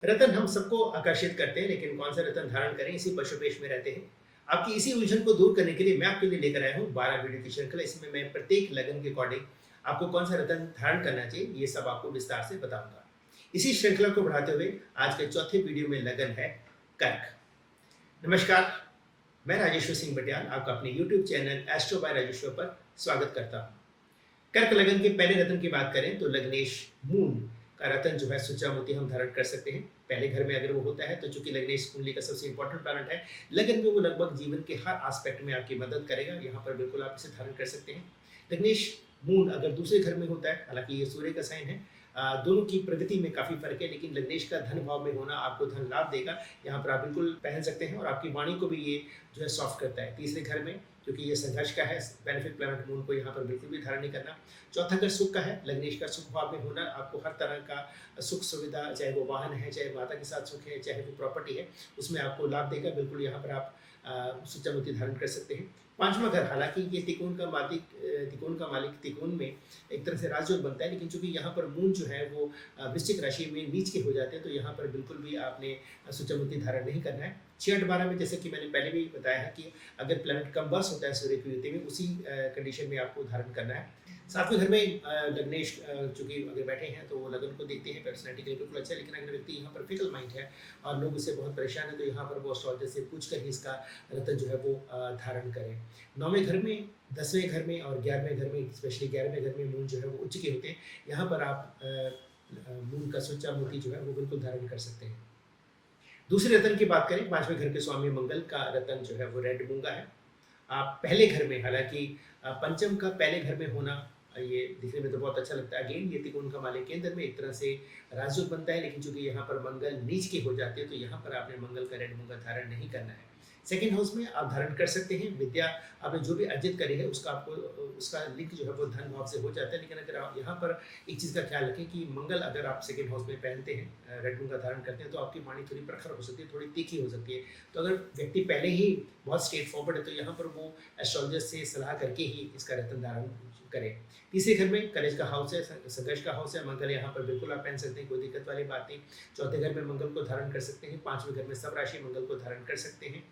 रतन हम सबको आकर्षित करते हैं, लेकिन कौन सा रतन धारण करें इसी पशुपेश में रहते हैं। आपकी इसी उलझन को दूर करने के लिए मैं आपके लिए लेकर आया हूँ 12 वीडियो की श्रृंखला। इसमें मैं प्रत्येक लगन के अकॉर्डिंग आपको कौन सा रतन धारण करना चाहिए ये सब आपको विस्तार से बताऊंगा। इसी श्रृंखला को बढ़ाते हुए आज के चौथे वीडियो में लगन है कर्क। नमस्कार, मैं राजेश्वर सिंह बटियाल आपका अपने YouTube channel astro by Rajeshwar पर स्वागत करता हूँ। कर्क लगन के पहले रत्न की बात करें तो लग्नेश मून का रत्न जो है सुचा मोती हम धारण कर सकते हैं। पहले घर में अगर वो होता है तो चूंकि लग्नेश कुंडली का सबसे इंपॉर्टेंट प्लैनेट है, लगन में वो लगभग जीवन के हर एस्पेक्ट में आपकी मदद करेगा। यहाँ पर बिल्कुल आप इसे धारण कर सकते हैं। लग्नेश मून अगर दूसरे घर में होता है, हालांकि ये सूर्य का साइन है, दोनों की प्रगति में काफी फर्क है, लेकिन लग्नेश का धन भाव में होना आपको धन लाभ देगा। यहाँ पर आप बिल्कुल पहन सकते हैं और आपकी वाणी को भी ये जो है सॉफ्ट करता है। तीसरे घर में क्योंकि ये संघर्ष का है, बेनिफिट प्लैनेट मून को यहाँ पर बिल्कुल भी धारण नहीं करना। चौथा घर सुख का है, लग्नेश का सुख भाव में होना आपको हर तरह का सुख सुविधा, चाहे वो वाहन है, चाहे माता के साथ सुख है, चाहे वो प्रॉपर्टी है, उसमें आपको लाभ देगा। बिल्कुल यहाँ पर आप सूर्यमुखी धारण कर सकते हैं। पांचवा घर, हालांकि ये त्रिकोण का मालिक त्रिकोण में एक तरह से राजयोग बनता है, लेकिन चूंकि यहाँ पर मून जो है वो वृश्चिक राशि में नीच के हो जाते हैं, तो यहाँ पर बिल्कुल भी आपने सूर्यमुखी धारण नहीं करना है। 6-8-12 में जैसे कि मैंने पहले भी बताया है कि अगर प्लैनेट कंबर्स होता है सूर्य की युति में, उसी कंडीशन में आपको धारण करना है। सातवें घर में लग्नेश चूंकि अगर बैठे हैं तो वो लगन को देखते हैं, पर्सनैलिटी के लिए बिल्कुल अच्छा है, लेकिन अगर व्यक्ति यहाँ पर फिकल माइंड है और लोग इससे बहुत परेशान है तो यहाँ पर वो एस्ट्रोलॉजर से पूछ कर ही इसका रत्न जो है वो धारण करें। 9वें घर में, 10वें घर में और 11वें घर में, स्पेशली 11वें घर में मून जो है वो उच्च के होते हैं। यहाँ पर आप मून का सुच्चा मोती जो है वो बिल्कुल धारण कर सकते हैं। दूसरे रत्न की बात करें, 5वें घर के स्वामी मंगल का रत्न जो है वो रेड मूंगा है। आप पहले घर में, हालांकि पंचम का पहले घर में होना ये दिखने में तो बहुत अच्छा लगता है। अगेन ये त्रिकोण का मालिक केंद्र में एक तरह से राजयोग बनता है, लेकिन चूंकि यहाँ पर मंगल नीच के हो जाते हैं तो यहाँ पर आपने मंगल का रेड मूंगा धारण नहीं करना है। सेकेंड हाउस में आप धारण कर सकते हैं। विद्या आपने जो भी अर्जित करी है उसका आपको उसका लिंक जो है वो धन भाव से हो जाता है, लेकिन अगर आप यहाँ पर एक चीज़ का ख्याल रखें कि मंगल अगर आप सेकेंड हाउस में पहनते हैं, रेड मूंगा धारण करते हैं, तो आपकी वाणी थोड़ी प्रखर हो सकती है, थोड़ी तीखी हो सकती है। तो अगर व्यक्ति पहले ही बहुत स्ट्रेट फॉरवर्ड है तो यहाँ पर वो एस्ट्रोलॉजर से सलाह करके ही इसका रत्न धारण करें। तीसरे घर में करेज का हाउस है, संघर्ष का हाउस है, मंगल यहाँ पर बिल्कुल आप पहन सकते हैं, कोई दिक्कत वाली बात नहीं। चौथे घर में मंगल को धारण कर सकते हैं। 5वें घर में सब राशि मंगल को धारण कर सकते हैं।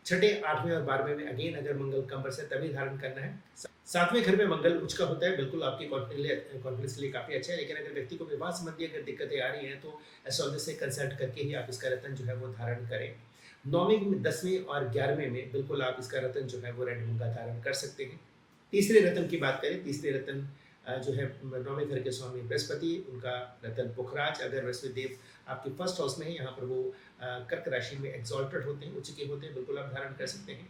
छठे, 8वें और 12वें में अगेन अगर मंगल कंबर्स है तभी धारण करना है। 7वें घर में मंगल उच्च का होता है, बिल्कुल आपकी कॉन्फिडेंस के लिए काफी अच्छा है, लेकिन अगर व्यक्ति को विवाह संबंधी अगर दिक्कतें आ रही हैं तो एस्ट्रोलॉजर से कंसल्ट करके ही आप इसका रत्न जो है वो धारण करें। 9वें, 10वें और 11वें में बिल्कुल आप इसका रत्न जो है वो रेड मूंगा धारण कर सकते हैं। तीसरे रत्न की बात करें, तीसरे रत्न जो है 9वें घर के स्वामी बृहस्पति, उनका रत्न पुखराज। अगर बृहस्पति देव आपके फर्स्ट हाउस में है, यहाँ पर वो कर्क राशि में एक्सॉल्टेड होते हैं, उच्च के होते हैं, बिल्कुल आप धारण कर सकते हैं।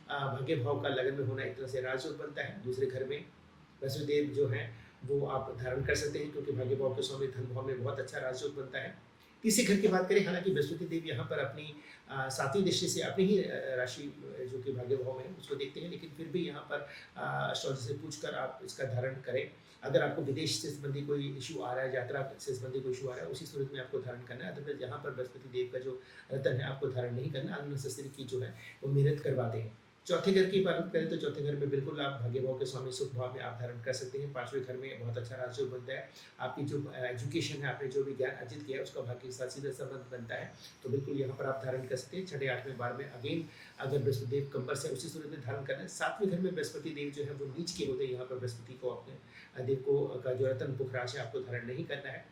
भाग्य भाव का लगन में होना एक तरह से राजयोग बनता है। दूसरे घर में बृहस्पति देव जो है वो आप धारण कर सकते हैं, क्योंकि भाग्य भाव के स्वामी धन भाव में बहुत अच्छा राजयोग बनता है। तीसरे घर की बात करें, हालांकि बृहस्पति देव यहाँ पर अपनी 7वीं दृष्टि से अपनी ही राशि जो कि भाग्य भाव में है उसको देखते हैं, लेकिन फिर भी यहाँ पर एस्ट्रोलॉजर से पूछकर आप इसका धारण करें। अगर आपको विदेश से संबंधी कोई इशू आ रहा है, यात्रा से संबंधी कोई इशू आ रहा है, उसी सूरत में आपको धारण करना है। अदरवाइज यहाँ पर बृहस्पति देव का जो रत्न है आपको धारण नहीं करना, अननेसेसरी की जो है वो मेहनत करवा दें। चौथे घर की बात करें तो चौथे घर में बिल्कुल आप भाग्य भाव के स्वामी सुख भाव में आप धारण कर सकते हैं। 5वें घर में बहुत अच्छा राजयोग बनता है। आपकी जो एजुकेशन है, आपने जो भी ज्ञान अर्जित किया है उसका भाग्य के साथ सीधा संबंध बनता है, तो बिल्कुल यहाँ पर आप धारण कर सकते हैं। 6, 8वें, 12वें अगेन अगर बृहस्पति देव कंबर्स है उसी सूरत में धारण करना है। 7वें घर में बृहस्पति देव जो है वो नीच के होते हैं, यहाँ पर बृहस्पति को अपने देव को का जो रत्न पुखराज है आपको धारण नहीं करना है।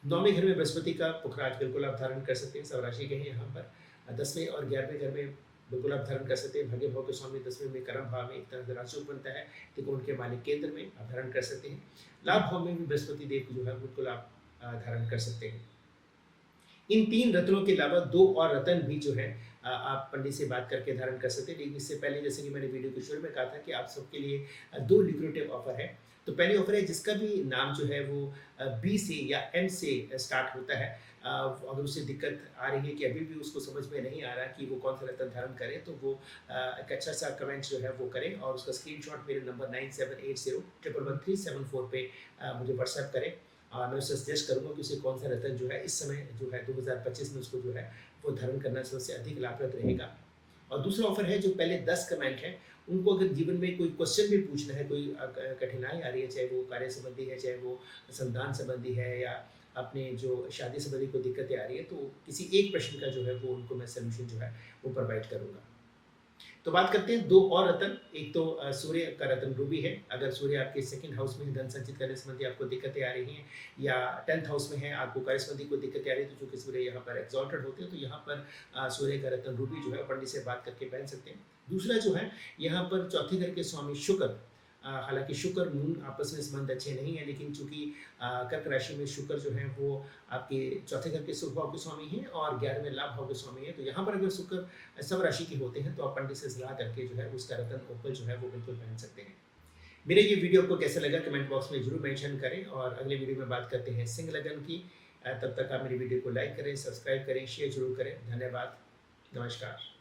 9वें घर में बृहस्पति का पुखराज बिल्कुल आप धारण कर सकते हैं, सब राशि के हैं यहाँ पर। 10वें और 11वें घर में बिल्कुल आप धारण कर सकते हैं। भाग्य भाव के स्वामी 10वें में कर्म भाव में एक तरह से राजयोग बनता है, त्रिकोण के मालिक केंद्र में आप धारण कर सकते हैं। लाभ भाव में भी बृहस्पति देव जो है बिल्कुल आप धारण कर सकते हैं। इन 3 रत्नों के अलावा 2 और रत्न भी जो है आप पंडित से बात करके धारण कर सकते हैं, लेकिन इससे पहले जैसे कि मैंने वीडियो के शुरू में कहा था कि आप सबके लिए 2 ल्यूक्रेटिव ऑफर है। तो पहली ऑफर है जिसका भी नाम जो है वो बी से या एम से स्टार्ट होता है, अगर उसे दिक्कत आ रही है कि अभी भी उसको समझ में नहीं आ रहा कि वो कौन सा रत्न धारण करे, तो वो एक अच्छा सा कमेंट जो है वो करें और उसका स्क्रीनशॉट मेरे नंबर 9780111374 पे मुझे व्हाट्सएप करें। मैं उससे सजेस्ट करूँगा कि उसे कौन सा रत्न जो है इस समय जो है 2025 में उसको जो है वो धारण करना सबसे अधिक लाभप्रद रहेगा। और दूसरा ऑफर है जो पहले 10 कमेंट हैं, उनको अगर जीवन में कोई क्वेश्चन भी पूछना है, कोई कठिनाई आ रही है, चाहे वो कार्य संबंधी है, चाहे वो संतान संबंधी है, या अपने जो शादी संबंधी कोई दिक्कतें आ रही है, तो किसी एक प्रश्न का जो है वो उनको मैं सॉल्यूशन जो है वो प्रोवाइड करूँगा। तो बात करते हैं 2 और रत्न, एक तो सूर्य का रत्न रूबी है। अगर सूर्य आपके सेकंड हाउस में धन संचित करने संबंधी आपको दिक्कतें आ रही हैं या 10th हाउस में है, आपको कार्य संबंधी कोई दिक्कतें आ रही है, तो चूँकि सूर्य यहाँ पर एक्सॉल्टेड होते हैं, तो यहाँ पर सूर्य का रत्न रूबी जो है पंडित से बात करके पहन सकते हैं। दूसरा जो है, यहाँ पर चौथे घर के स्वामी शुक्र, हालाँकि शुक्र मून आपस में संबंध अच्छे नहीं है, लेकिन चूँकि कर्क राशि में शुक्र जो है वो आपके चौथे घर के शुभ भाव के स्वामी हैं और 11वें लाभ भाव के स्वामी हैं, तो यहाँ पर अगर शुक्र सब राशि के होते हैं तो आप पंडित से सलाह करके जो है उसका रत्न ओपल जो है वो बिल्कुल पहन सकते हैं। मेरे ये वीडियो आपको कैसा लगा कमेंट बॉक्स में जरूर मेंशन करें और अगले वीडियो में बात करते हैं सिंह लगन की। तब तक आप मेरी वीडियो को लाइक करें, सब्सक्राइब करें, शेयर जरूर करें। धन्यवाद, नमस्कार।